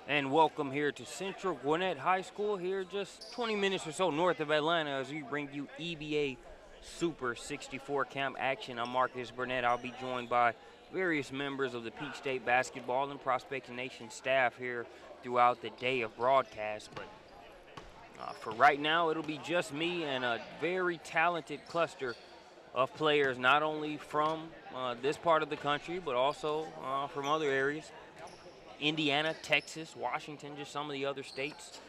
And welcome here to Central Gwinnett High School, here just 20 minutes or so north of Atlanta as we bring you EBA Super 64 camp action. I'm Marcus Burnett. I'll be joined by various members of the Peach State basketball and Prospect Nation staff here throughout the day of broadcast. But for right now, it'll be just me and a very talented cluster of players, not only from this part of the country, but also from other areas. Indiana, Texas, Washington, just some of the other states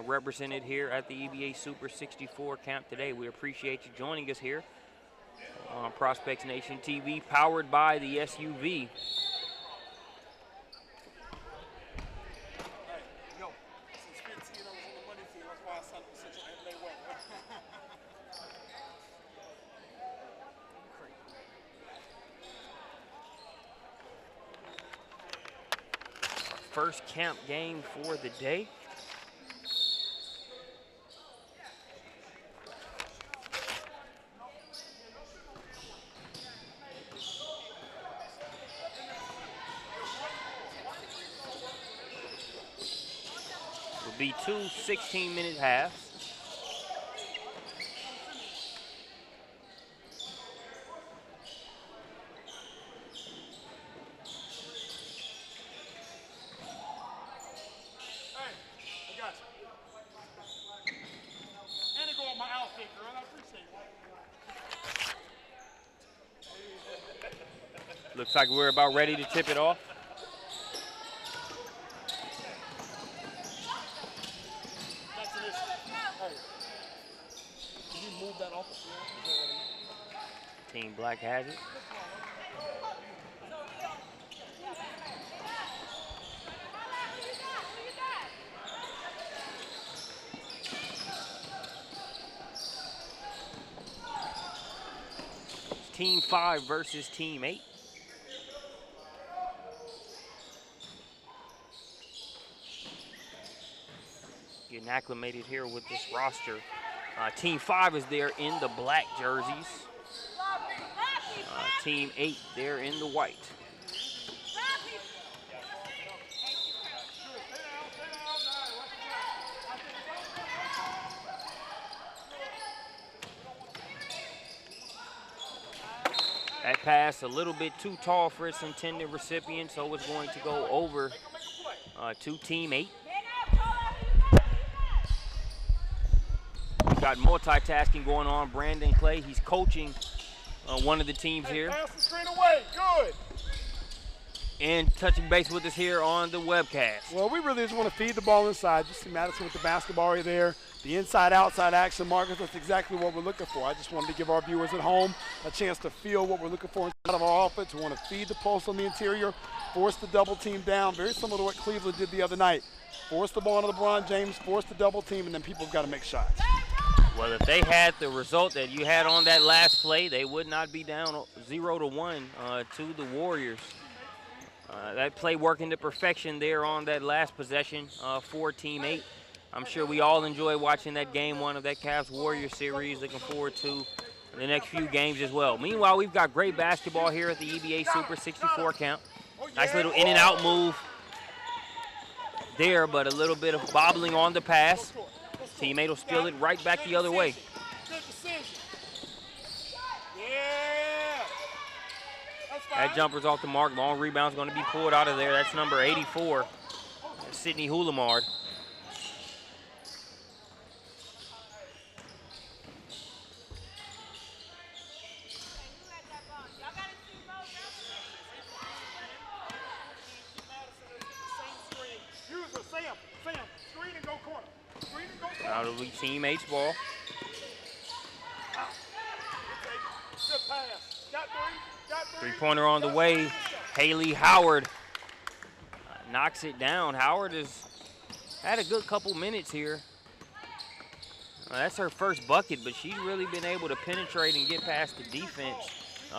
represented here at the EBA Super 64 camp today. We appreciate you joining us here on Prospects Nation TV, powered by the SUV. First camp game for the day. Will be two 16-minute halves. Looks like we're about ready to tip it off. Can you move that off the field? Team Black has it. It's Team 5 versus Team 8. Getting acclimated here with this roster. Team 5 is there in the black jerseys. Team 8 there in the white. That pass a little bit too tall for its intended recipient, so it's going to go over to Team 8. We've got multitasking going on. Brandon Clay, he's coaching one of the teams here. Pass the screen away, good. And touching base with us here on the webcast. Well, we really just want to feed the ball inside. Just see Madison with the basketball right there. The inside-outside action, Marcus, that's exactly what we're looking for. I just wanted to give our viewers at home a chance to feel what we're looking for inside of our offense. We want to feed the post on the interior, force the double team down, very similar to what Cleveland did the other night. Force the ball to LeBron James, force the double team, and then people have got to make shots. Well, if they had the result that you had on that last play, they would not be down 0-1 to the Warriors. That play working to perfection there on that last possession for Team 8. I'm sure we all enjoy watching that game one of that Cavs-Warriors series. Looking forward to the next few games as well. Meanwhile, we've got great basketball here at the EBA Super 64 camp. Nice little in and out move there, but a little bit of bobbling on the pass. Team 8 will steal it right back the other way. Good decision. Yeah. That jumper's off the mark. Long rebound's going to be pulled out of there. That's number 84, Sydney Hulamard. Out of the Team 8's ball. Three-pointer on the way. Haley Howard knocks it down. Howard has had a good couple minutes here. That's her first bucket, but she's really been able to penetrate and get past the defense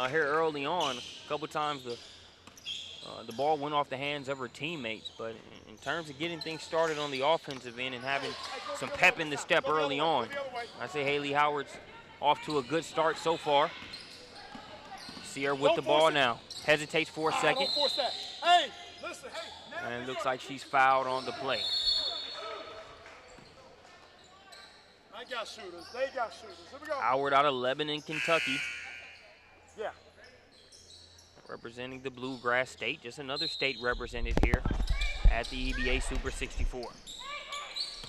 here early on. A couple times the ball went off the hands of her teammates, but in terms of getting things started on the offensive end and having some pep in the step early on, I say Haley Howard's off to a good start so far. See her with the ball now. Hesitates for a second. Hey, And it looks like she's fouled on the play. I got shooters. They got shooters. Here we go. Howard out of Lebanon, Kentucky. Yeah. Representing the Bluegrass State. Just another state represented here at the EBA Super 64.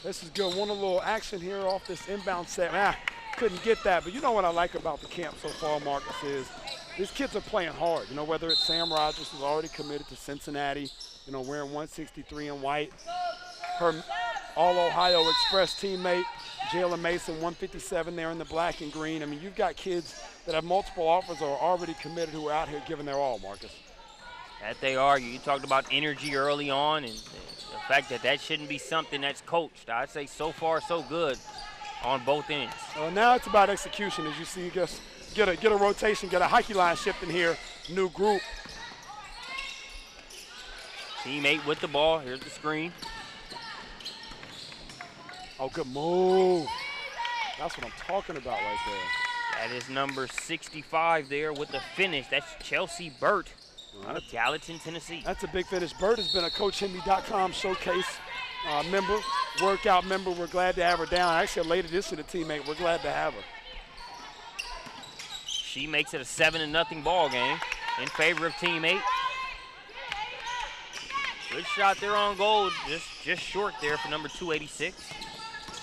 This is good. Want a little action here off this inbound set. Couldn't get that, but you know what I like about the camp so far, Marcus, is these kids are playing hard. You know, whether it's Sam Rogers, who's already committed to Cincinnati, you know, wearing 163 in white. Her All-Ohio Express teammate, Jalen Mason, 157 there in the black and green. I mean, you've got kids that have multiple offers or are already committed who are out here giving their all, Marcus. That they are. You talked about energy early on and the fact that that shouldn't be something that's coached. I'd say so far so good on both ends. Well, now it's about execution, as you see. Just get a rotation, get a hockey line shift in here, new group. Teammate with the ball. Here's the screen. Oh, good move. That's what I'm talking about right there. That is number 65 there with the finish. That's Chelsea Burt out of Gallatin, Tennessee. That's a big finish. Burt has been a CoachHenry.com showcase member, workout member. We're glad to have her down. Actually, a late addition to teammate. We're glad to have her. She makes it a 7-0 ball game in favor of teammate. Good shot there on goal, just short there for number 286.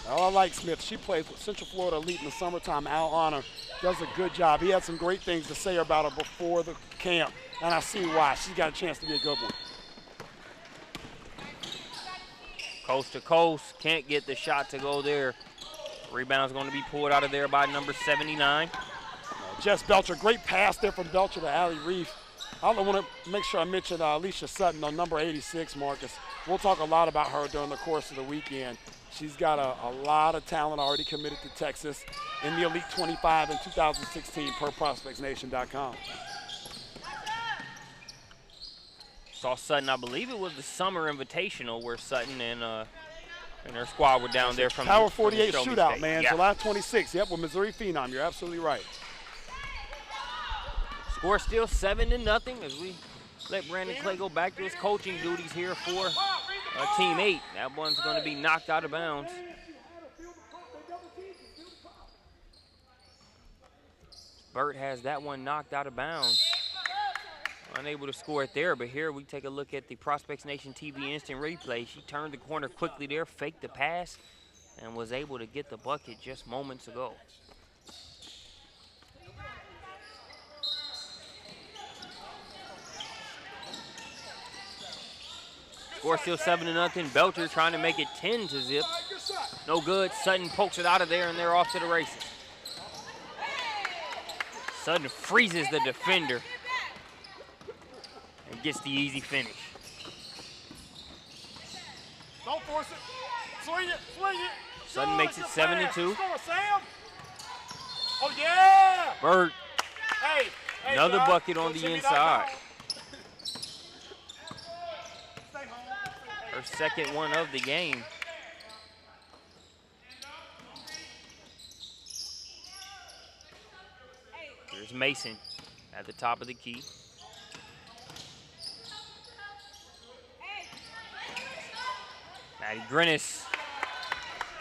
Oh, I like Smith. She plays with Central Florida Elite in the summertime. Al Honor does a good job. He had some great things to say about her before the camp, and I see why. She's got a chance to be a good one. Coast to coast, can't get the shot to go there. Rebound's going to be pulled out of there by number 79. Jess Belcher, great pass there from Belcher to Allie Reef. I want to make sure I mention Alicia Sutton on number 86, Marcus. We'll talk a lot about her during the course of the weekend. She's got a lot of talent already committed to Texas in the Elite 25 in 2016 per ProspectsNation.com. Saw Sutton, I believe it was the Summer Invitational where Sutton and her squad were down there from Power 48 from shootout, State. man, Yeah. July 26th. Yep, with Missouri Phenom. You're absolutely right. Score still 7-0 as we let Brandon Clay go back to his coaching duties here for Team 8. That one's going to be knocked out of bounds. Burt has that one knocked out of bounds. Unable to score it there, but here we take a look at the Prospects Nation TV instant replay. She turned the corner quickly there, faked the pass, and was able to get the bucket just moments ago. Score still 7-0. Belcher trying to make it 10-0. No good. Sutton pokes it out of there, and they're off to the races. Sutton freezes the defender and gets the easy finish. Don't force it. Swing it. Swing it. Sutton makes it 7-2. Score, Sam. Oh, yeah. Burt. Hey, Another John. bucket on the inside. Her second one of the game. Here's Mason at the top of the key. Maddie Grinnis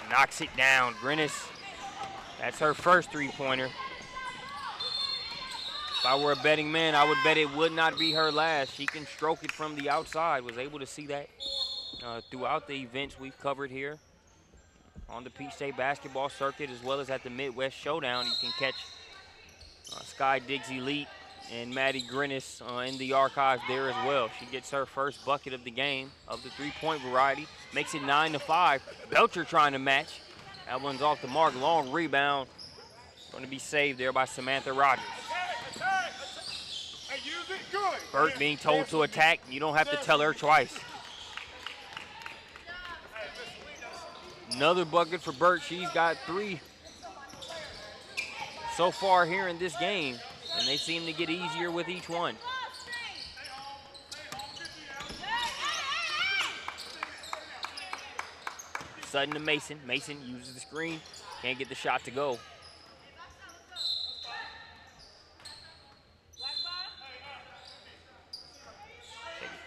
knocks it down. Grinnis, that's her first three-pointer. If I were a betting man, I would bet it would not be her last. She can stroke it from the outside. Was able to see that throughout the events we've covered here on the Peach State basketball circuit, as well as at the Midwest Showdown. You can catch Sky Diggs Elite and Maddie Grinnis in the archives there as well. She gets her first bucket of the game of the three-point variety, makes it 9-5. Belcher trying to match. That one's off the mark. Long rebound. Going to be saved there by Samantha Rogers. Burt being told to attack. You don't have to tell her twice. Another bucket for Burt. She's got 3 so far here in this game, and they seem to get easier with each one. Sutton to Mason. Mason uses the screen. Can't get the shot to go.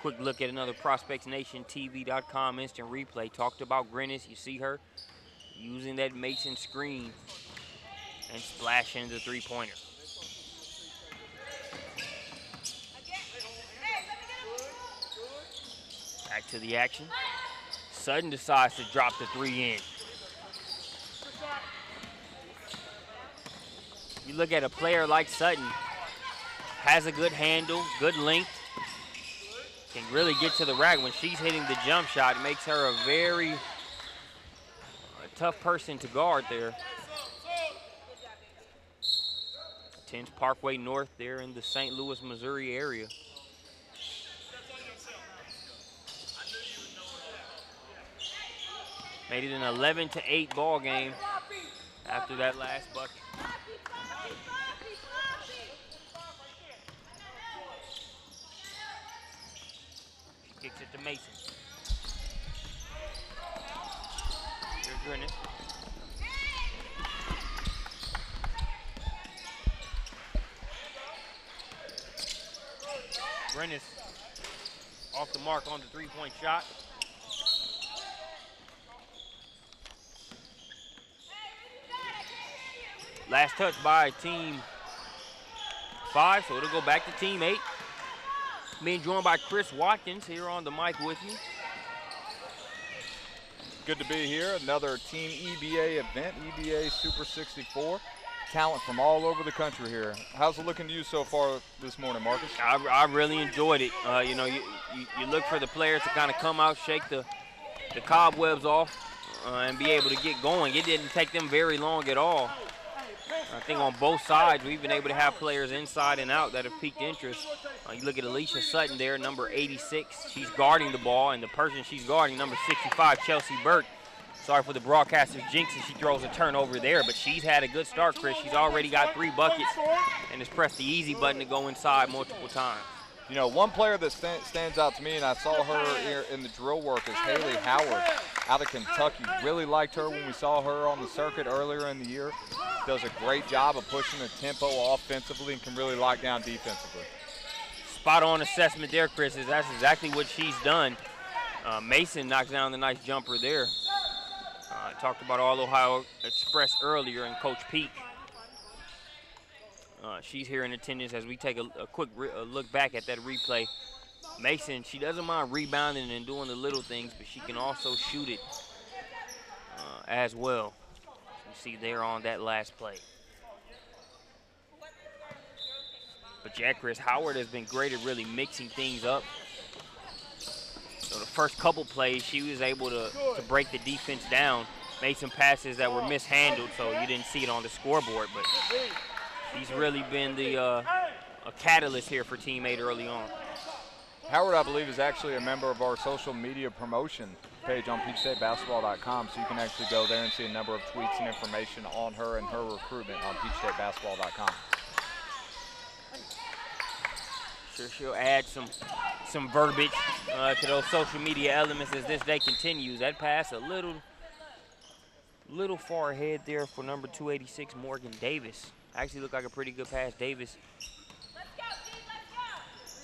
quick look at another ProspectsNationTV.com instant replay. Talked about Grennis. You see her using that Mason screen and splashing the three-pointer. Back to the action. Sutton decides to drop the three in. You look at a player like Sutton, has a good handle, good length, can really get to the rack. When she's hitting the jump shot, it makes her a very tough person to guard there. Attends Parkway North there in the St. Louis, Missouri area. Made it an 11-8 ball game after that last bucket. She kicks it to Mason. Here's Grennis. Grennis off the mark on the three-point shot. Last touch by Team 5, so it'll go back to Team 8. Being joined by Chris Watkins here on the mic with you. Good to be here. Another Team EBA event, EBA Super 64. Talent from all over the country here. How's it looking to you so far this morning, Marcus? I really enjoyed it. You know, you look for the players to kind of come out, shake the cobwebs off, and be able to get going. It didn't take them very long at all. I think on both sides, we've been able to have players inside and out that have piqued interest. You look at Alicia Sutton there, number 86. She's guarding the ball, and the person she's guarding, number 65, Chelsea Burke. Sorry for the broadcaster's jinxing. She throws a turnover there, but she's had a good start, Chris. She's already got 3 buckets and has pressed the easy button to go inside multiple times. You know, one player that stands out to me, and I saw her here in the drill work, is Haley Howard out of Kentucky. Really liked her when we saw her on the circuit earlier in the year. Does a great job of pushing the tempo offensively and can really lock down defensively. Spot on assessment there, Chris. That's exactly what she's done. Mason knocks down the nice jumper there. Talked about All Ohio Express earlier and Coach Peak. She's here in attendance as we take a quick look back at that replay. Mason, she doesn't mind rebounding and doing the little things, but she can also shoot it as well. You see there on that last play. But yeah, Chris, Howard has been great at really mixing things up. So the first couple plays, she was able to break the defense down. Made some passes that were mishandled, so you didn't see it on the scoreboard, but she's really been a catalyst here for Team 8 early on. Howard, I believe, is actually a member of our social media promotion page on PeachStateBasketball.com, so you can actually go there and see a number of tweets and information on her and her recruitment on PeachStateBasketball.com. Sure, she'll add some verbiage to those social media elements as this day continues. That pass a little far ahead there for number 286, Morgan Davis. Actually looked like a pretty good pass. Davis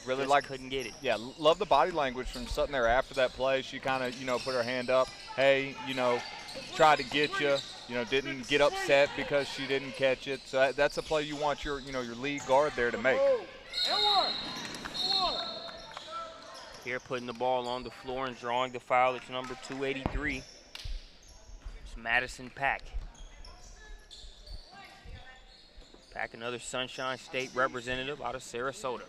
really couldn't get it. Yeah, love the body language from Sutton there after that play. She kind of, put her hand up. Hey, tried to get you. Didn't get upset because she didn't catch it. So that's a play you want your lead guard there to make. Here putting the ball on the floor and drawing the foul. It's number 283. It's Madison Pack. Pack, another Sunshine State representative out of Sarasota.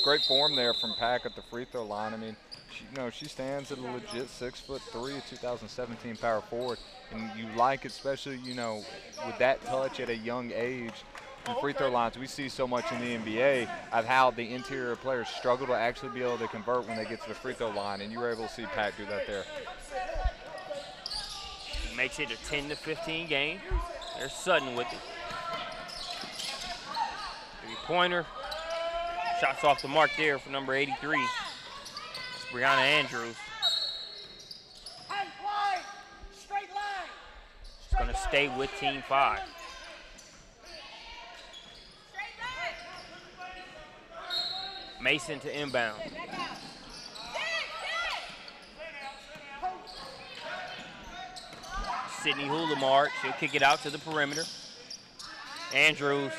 Great form there from Pack at the free throw line. I mean, she stands at a legit 6'3", 2017 power forward, and you like, especially with that touch at a young age. In free throw lines, we see so much in the NBA of how the interior players struggle to actually be able to convert when they get to the free throw line, and you were able to see Pack do that there. He makes it a 10-15 game. There's Sutton with it. Three-pointer. Shots off the mark there for number 83. It's Brianna Andrews. stay with Team 5. Mason to inbound. Sydney Hulamar, she'll kick it out to the perimeter. Andrews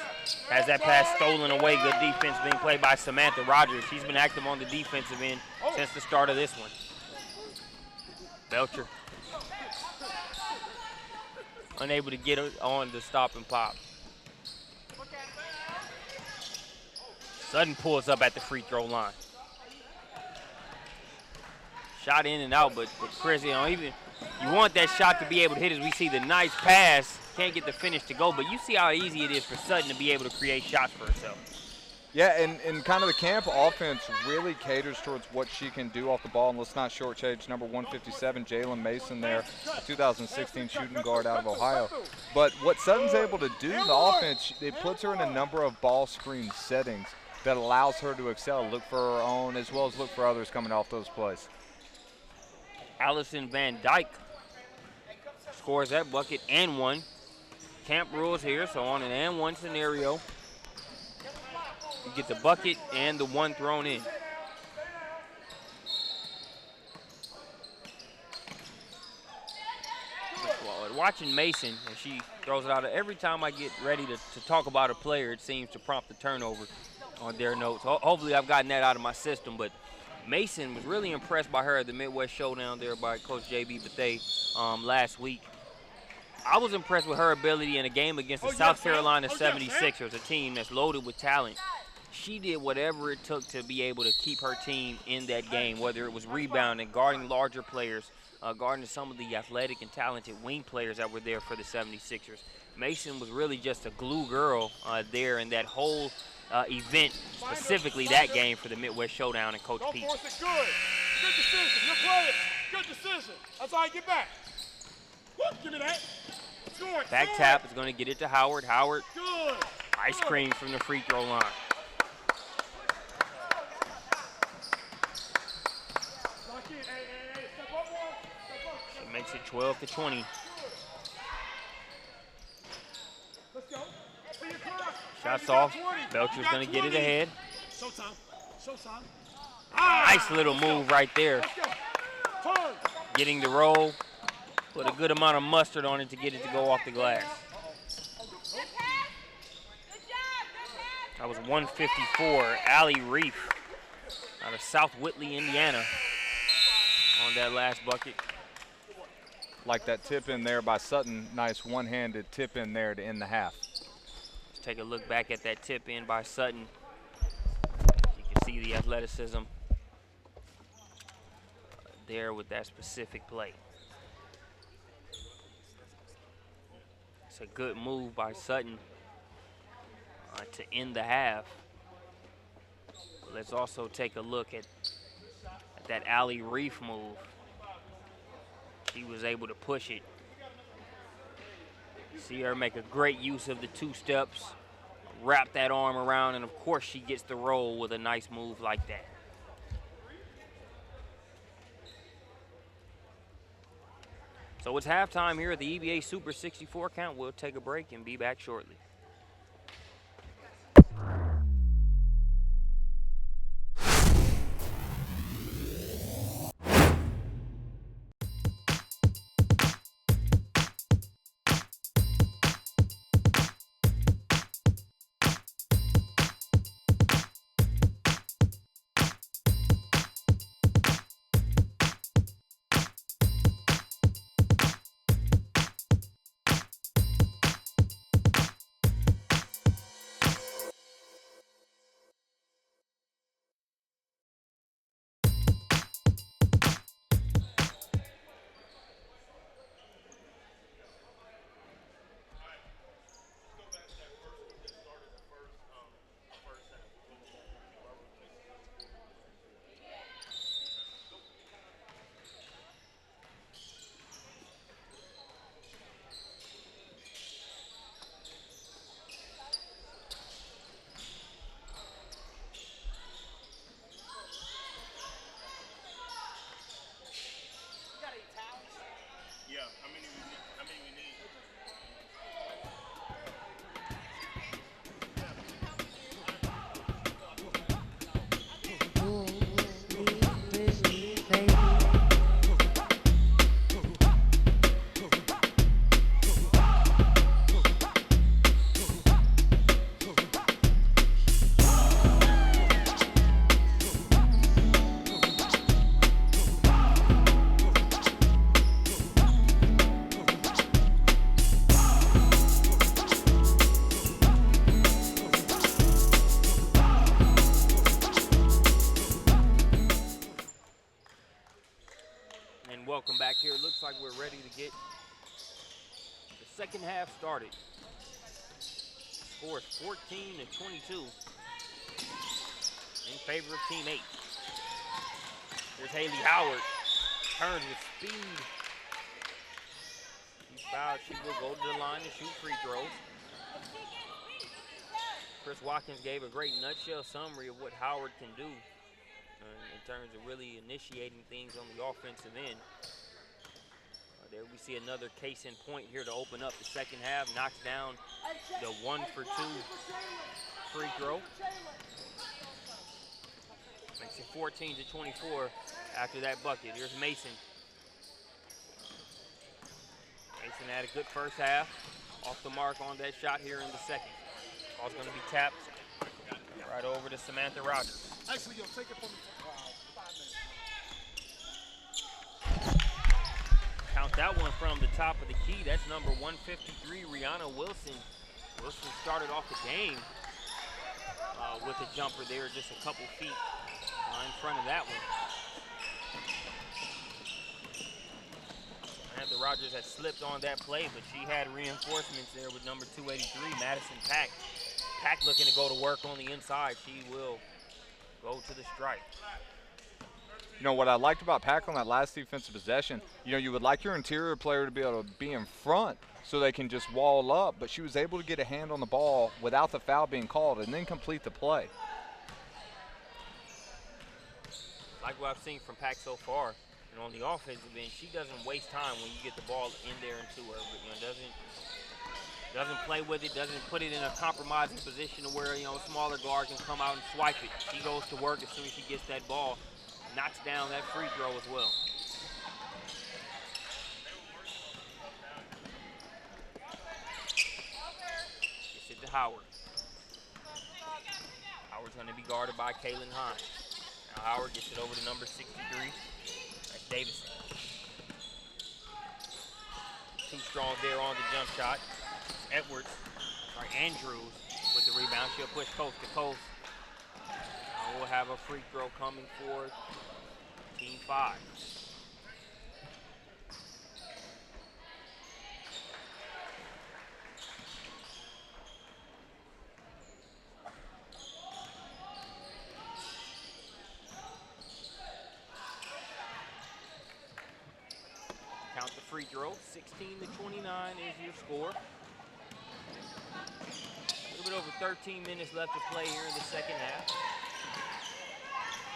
has that pass stolen away. Good defense being played by Samantha Rogers. She's been active on the defensive end since the start of this one. Belcher unable to get it on the stop and pop. Sutton pulls up at the free throw line. Shot in and out, but Chris, you want that shot to be able to hit as we see the nice pass. Can't get the finish to go, but you see how easy it is for Sutton to be able to create shots for herself. Yeah, and kind of the camp offense really caters towards what she can do off the ball. And let's not shortchange number 157, Jalen Mason there, a 2016 shooting guard out of Ohio. But what Sutton's able to do in the offense, it puts her in a number of ball screen settings that allows her to excel, look for her own, as well as look for others coming off those plays. Allison Van Dyke scores that bucket and one. Camp rules here, so on an and one scenario, you get the bucket and the one thrown in. Watching Mason, and she throws it out. Every time I get ready to talk about a player, it seems to prompt a turnover on their notes. Hopefully I've gotten that out of my system, but Mason was really impressed by her at the Midwest Showdown there by Coach J.B. Bethea last week. I was impressed with her ability in a game against the South Carolina 76ers, a team that's loaded with talent. She did whatever it took to be able to keep her team in that game, whether it was rebounding, guarding larger players, guarding some of the athletic and talented wing players that were there for the 76ers. Mason was really just a glue girl there in that whole event, specifically that game for the Midwest Showdown and Coach Pete. Good decision. You're playing. Good decision. That's all I get back. Give me that. Back tap is going to get it to Howard. Howard, good. Ice cream from the free throw line. She makes it 12-20. Shots off. Belcher's going to get it ahead. Showtime. Nice little move right there. Getting the roll. Put a good amount of mustard on it to get it to go off the glass. That was 154. Allie Reef out of South Whitley, Indiana on that last bucket. Like that tip in there by Sutton. Nice one-handed tip in there to end the half. Let's take a look back at that tip in by Sutton. You can see the athleticism there with that specific play. It's a good move by Sutton to end the half. But let's also take a look at that Allie Reef move. She was able to push it. See her make a great use of the two steps, wrap that arm around, and of course she gets the roll with a nice move like that. So it's halftime here at the EBA Super 64 count. We'll take a break and be back shortly. second half started. Score is 14-22 in favor of Team 8. Here's Haley Howard. Turns with speed. She's fouled. She will go to the line to shoot free throws. Chris Watkins gave a great nutshell summary of what Howard can do in terms of really initiating things on the offensive end. There we see another case in point here to open up the second half. Knocks down the 1-for-2 free throw. Makes it 14-24 after that bucket. Here's Mason. Mason had a good first half. Off the mark on that shot here in the second. Ball's going to be tapped right over to Samantha Rogers. Actually, you'll take it from the 5 minutes. Count that one from the top of the key. That's number 153, Rihanna Wilson. Wilson started off the game with a jumper there, just a couple feet in front of that one. Samantha Rogers had slipped on that play, but she had reinforcements there with number 283, Madison Pack. Pack looking to go to work on the inside. She will go to the stripe. You know, what I liked about Pack on that last defensive possession, you know, you would like your interior player to be able to be in front so they can just wall up, but she was able to get a hand on the ball without the foul being called and then complete the play. Like what I've seen from Pack so far, and on the offensive end, she doesn't waste time when you get the ball in there into her. But, you know, doesn't play with it, doesn't put it in a compromising position to where, you know, a smaller guard can come out and swipe it. She goes to work as soon as she gets that ball, knocks down that free throw as well. Gets it to Howard. Howard's going to be guarded by Kaylin Hines. Now Howard gets it over to number 63. That's Davison. Too strong there on the jump shot. Andrews with the rebound. She'll push coast to coast. Now we'll have a free throw coming for Team 5. Count the free throw. 16-29 is your score. A little bit over 13 minutes left to play here in the second half.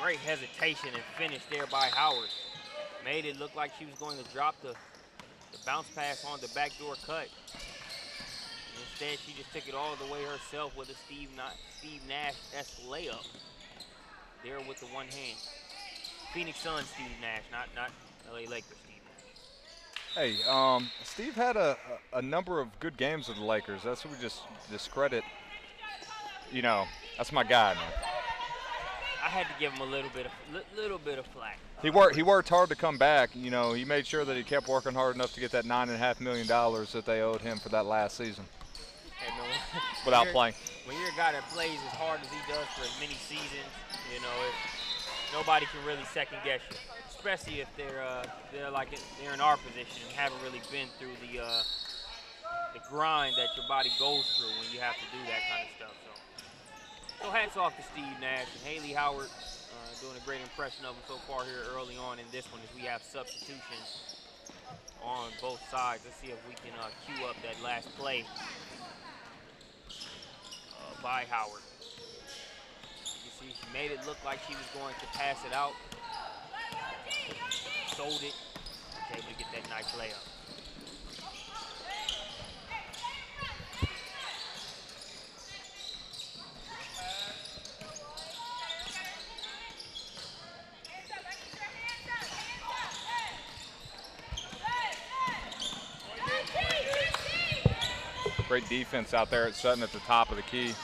Great hesitation and finish there by Howard. Made it look like she was going to drop the bounce pass on the backdoor cut. And instead, she just took it all the way herself with a Steve Nash-esque layup there with the one hand. Phoenix Suns Steve Nash, not LA Lakers Steve Nash. Hey, Steve had a number of good games with the Lakers. That's what we just discredit. You know, that's my guy, man. I had to give him a little bit of flack. He worked hard to come back. You know, he made sure that he kept working hard enough to get that $9.5 million that they owed him for that last season. Hey, man, without playing. When you're a guy that plays as hard as he does for as many seasons, you know, nobody can really second guess you. Especially if they're in our position and haven't really been through the grind that your body goes through when you have to do that kind of stuff. So hats off to Steve Nash and Haley Howard doing a great impression of him so far here early on in this one as we have substitutions on both sides. Let's see if we can cue up that last play by Howard. You see, she made it look like she was going to pass it out. Sold it. Was able to get that nice layup. Great defense out there at Sutton at the top of the key.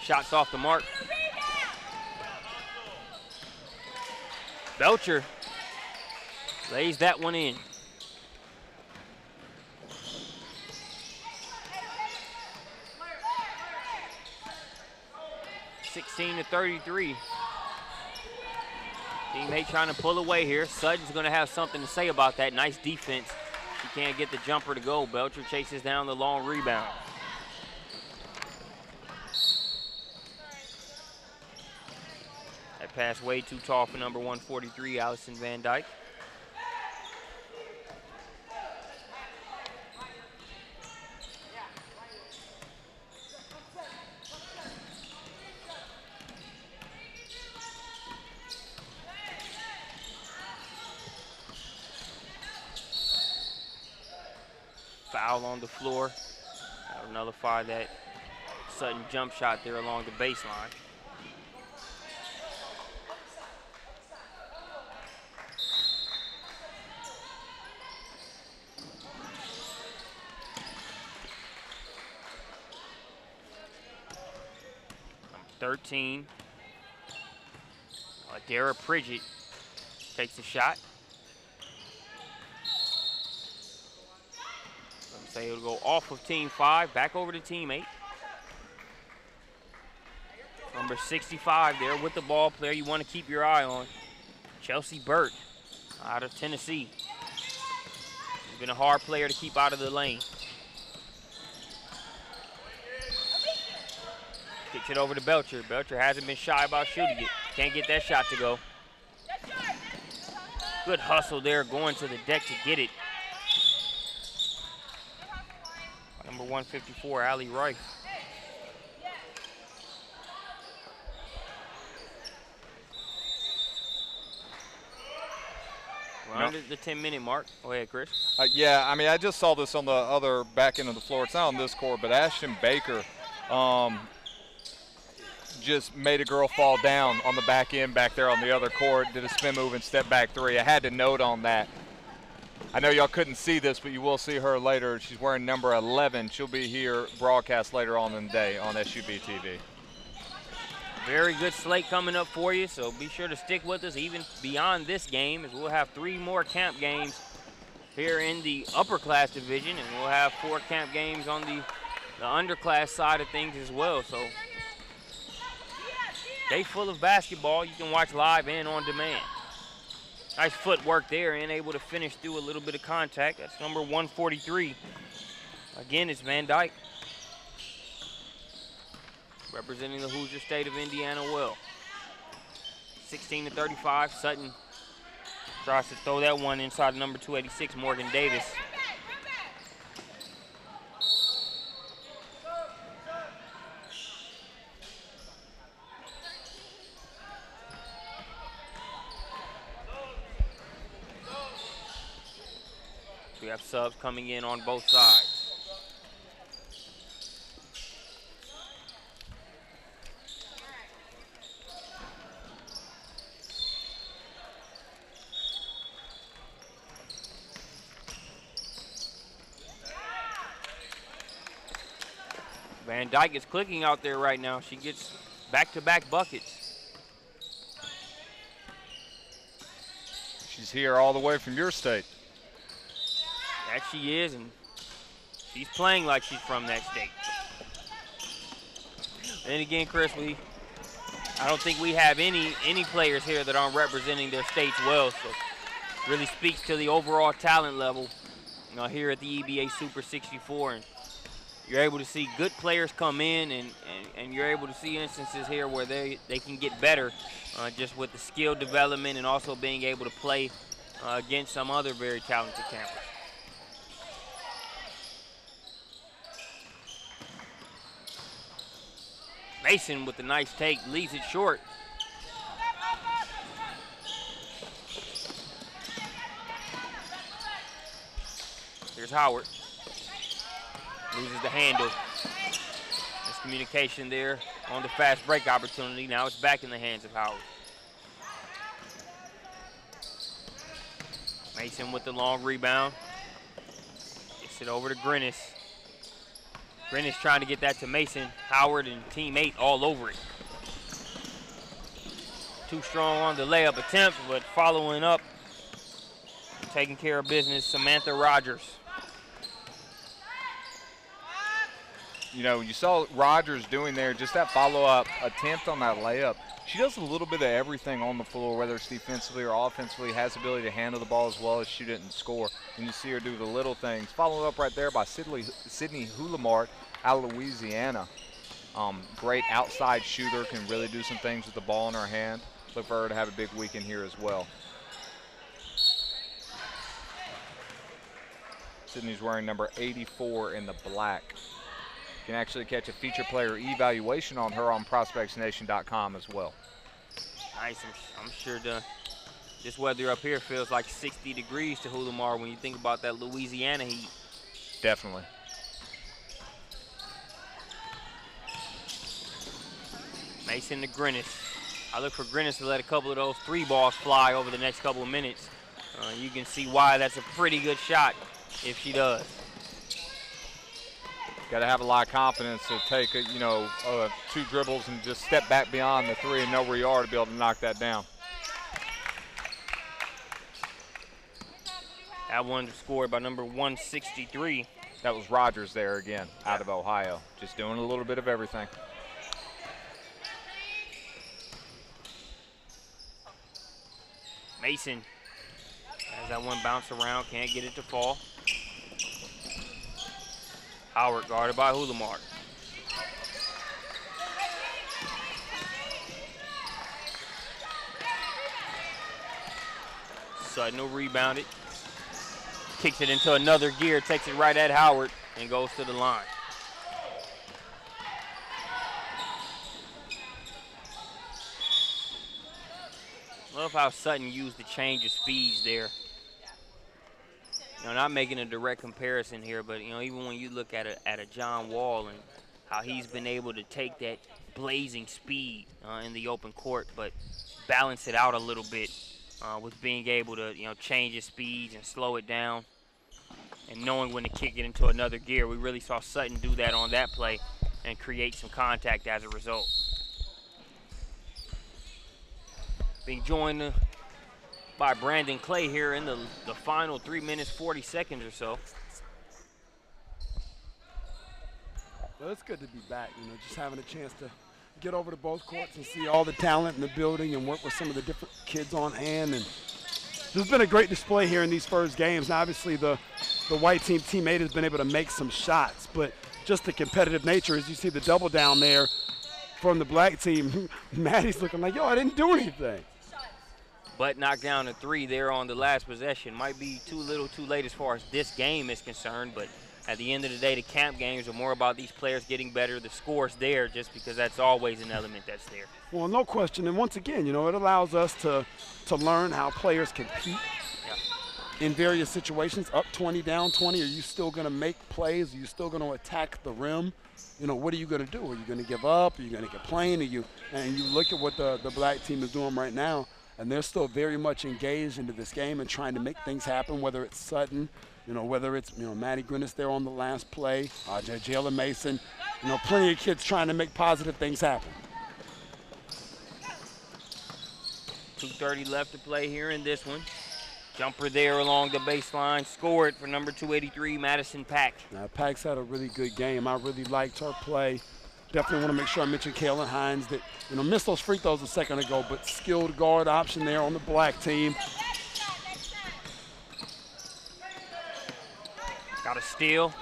Shots off the mark. Belcher lays that one in. (16-33). Team 8 trying to pull away here. Sutton's going to have something to say about that. Nice defense She can't get the jumper to go. Belcher chases down the long rebound. That pass way too tall for number 143, Allison Van Dyke. Foul on the floor. That would nullify that sudden jump shot there along the baseline. Number 13. Dara Pridgett takes the shot. Say it'll go off of team 5, back over to team 8. Number 65 there with the ball, player you want to keep your eye on. Chelsea Burt out of Tennessee. She's been a hard player to keep out of the lane. Kicks it over to Belcher. Belcher hasn't been shy about shooting it. Can't get that shot to go. Good hustle there going to the deck to get it. Number 154, Allie Rice. We're under the 10-minute mark. Go ahead, Chris. Yeah, I mean, I just saw this on the other back end of the floor. It's not on this court, but Ashton Baker just made a girl fall down on the back end back there on the other court, did a spin move and step back three. I had to note on that. I know y'all couldn't see this, but you will see her later. She's wearing number 11. She'll be here broadcast later on in the day on SUVtv. Very good slate coming up for you, so be sure to stick with us even beyond this game, as we'll have 3 more camp games here in the Upperclass division, and we'll have 4 camp games on the underclass side of things as well. So day full of basketball you can watch live and on demand. Nice footwork there and able to finish through a little bit of contact. That's number 143. Again, it's Van Dyke, representing the Hoosier State of Indiana well. 16-35, Sutton tries to throw that one inside number 286, Morgan Davis. We have subs coming in on both sides. Van Dyke is clicking out there right now. She gets back-to-back buckets. She's here all the way from your state. That she is, and she's playing like she's from that state. And again, Chris, I don't think we have any players here that aren't representing their states well, so really speaks to the overall talent level here at the EBA Super 64. And you're able to see good players come in, and you're able to see instances here where they can get better just with the skill development and also being able to play against some other very talented campers. Mason with the nice take, leaves it short. Here's Howard. Loses the handle. There's communication there on the fast break opportunity. Now it's back in the hands of Howard. Mason with the long rebound. Gets it over to Grinnis. Grinnis trying to get that to Mason. Howard and team 8 all over it. Too strong on the layup attempt, but following up, taking care of business, Samantha Rogers. You know, you saw Rogers doing there, just that follow-up attempt on that layup. She does a little bit of everything on the floor, whether it's defensively or offensively, has the ability to handle the ball as well as shoot it and score. And you see her do the little things. Followed up right there by Sydney Hulamart out of Louisiana. Great outside shooter, can really do some things with the ball in her hand. Look for her to have a big weekend here as well. Sydney's wearing number 84 in the black. You can actually catch a feature player evaluation on her on prospectsnation.com as well. Nice. I'm sure this weather up here feels like 60 degrees to Hulamar when you think about that Louisiana heat. Definitely. Mason to Grinnis. I look for Grinnis to let a couple of those 3 balls fly over the next couple of minutes. You can see why that's a pretty good shot if she does. Got to have a lot of confidence to take, 2 dribbles and just step back beyond the 3 and know where you are to be able to knock that down. That one scored by number 163. That was Rogers there again, out of Ohio. Just doing a little bit of everything. Mason has that one bounce around, can't get it to fall. Howard guarded by Hulamar. Sutton will rebound it. Kicks it into another gear, takes it right at Howard, and goes to the line. Love how Sutton used the change of speeds there. Not making a direct comparison here, but even when you look at a John Wall and how he's been able to take that blazing speed in the open court, but balance it out a little bit with being able to change his speeds and slow it down, and knowing when to kick it into another gear. We really saw Sutton do that on that play and create some contact as a result. Being joined by Brandon Clay here in the final 3 minutes, 40 seconds or so. Well, it's good to be back, just having a chance to get over to both courts and see all the talent in the building and work with some of the different kids on hand. And there's been a great display here in these first games. Now, obviously, the white teammate has been able to make some shots, but just the competitive nature, as you see the double down there from the black team, Maddie's looking like, I didn't do anything. But knocked down a 3 there on the last possession. Might be too little too late as far as this game is concerned, but at the end of the day, the camp games are more about these players getting better. The score's there just because that's always an element that's there. Well, no question. And once again, it allows us to learn how players compete in various situations. Up 20, down 20, are you still going to make plays? Are you still going to attack the rim? What are you going to do? Are you going to give up? Are you going to complain? And you look at what the black team is doing right now, and they're still very much engaged into this game and trying to make things happen, whether it's Sutton, whether it's, Maddie Grinnis there on the last play, Jayla Mason, plenty of kids trying to make positive things happen. 2:30 left to play here in this one. Jumper there along the baseline, scored for number 283, Madison Pack. Now, Pack's had a really good game. I really liked her play. Definitely want to make sure I mention Kaylin Hines that, missed those free throws a second ago, but skilled guard option there on the black team. Got a steal.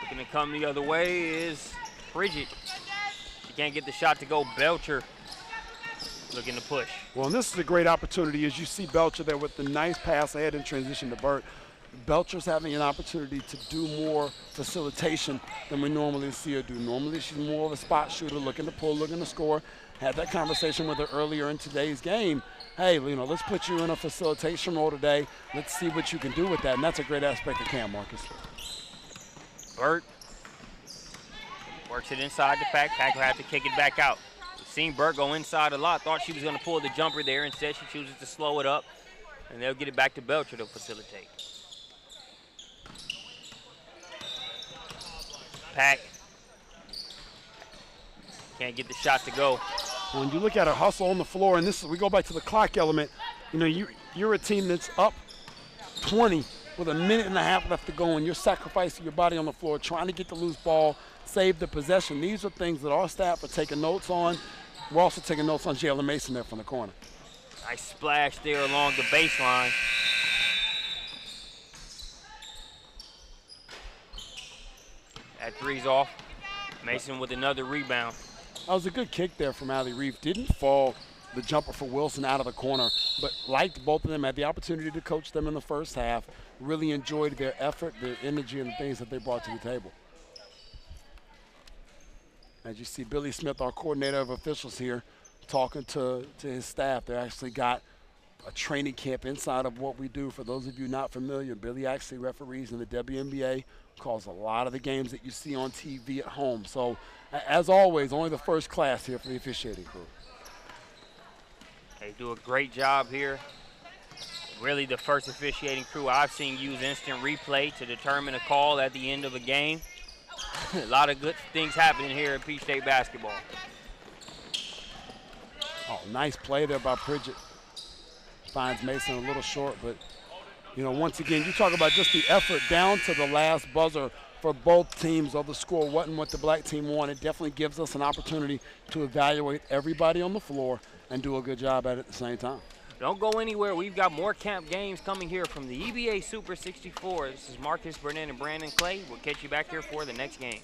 Looking to come the other way is Bridget. She can't get the shot to go. Belcher looking to push. Well, and this is a great opportunity as you see Belcher there with the nice pass ahead in transition to Burt. Belcher's having an opportunity to do more facilitation than we normally see her do. Normally she's more of a spot shooter, looking to pull, looking to score. Had that conversation with her earlier in today's game. Hey, let's put you in a facilitation role today. Let's see what you can do with that, and that's a great aspect of Cam, Marcus. Burt works it inside the Pack. Pack will have to kick it back out. We've seen Burt go inside a lot. Thought she was going to pull the jumper there. Instead, she chooses to slow it up, and they'll get it back to Belcher to facilitate. Pack can't get the shot to go. When you look at her hustle on the floor, and we go back to the clock element, you're a team that's up 20 with a minute and a half left to go, and you're sacrificing your body on the floor, trying to get the loose ball, save the possession. These are things that our staff are taking notes on. We're also taking notes on Jalen Mason there from the corner. Nice splash there along the baseline. That three's off. Mason with another rebound. That was a good kick there from Ali Reef. Didn't fall the jumper for Wilson out of the corner, but liked both of them, had the opportunity to coach them in the first half. Really enjoyed their effort, their energy, and the things that they brought to the table. As you see, Billy Smith, our coordinator of officials here, talking to his staff. They actually got a training camp inside of what we do. For those of you not familiar, Billy actually referees in the WNBA, calls a lot of the games that you see on TV at home. So, as always, only the first class here for the officiating crew. They do a great job here. Really the first officiating crew I've seen use instant replay to determine a call at the end of a game. A lot of good things happening here at Peach State basketball. Oh, nice play there by Pridgett. Finds Mason a little short, but, you know, once again, you talk about just the effort down to the last buzzer for both teams, though the score wasn't what the black team wanted. Definitely gives us an opportunity to evaluate everybody on the floor and do a good job at it at the same time. Don't go anywhere. We've got more camp games coming here from the EBA Super 64. This is Marcus Burnett and Brandon Clay. We'll catch you back here for the next game.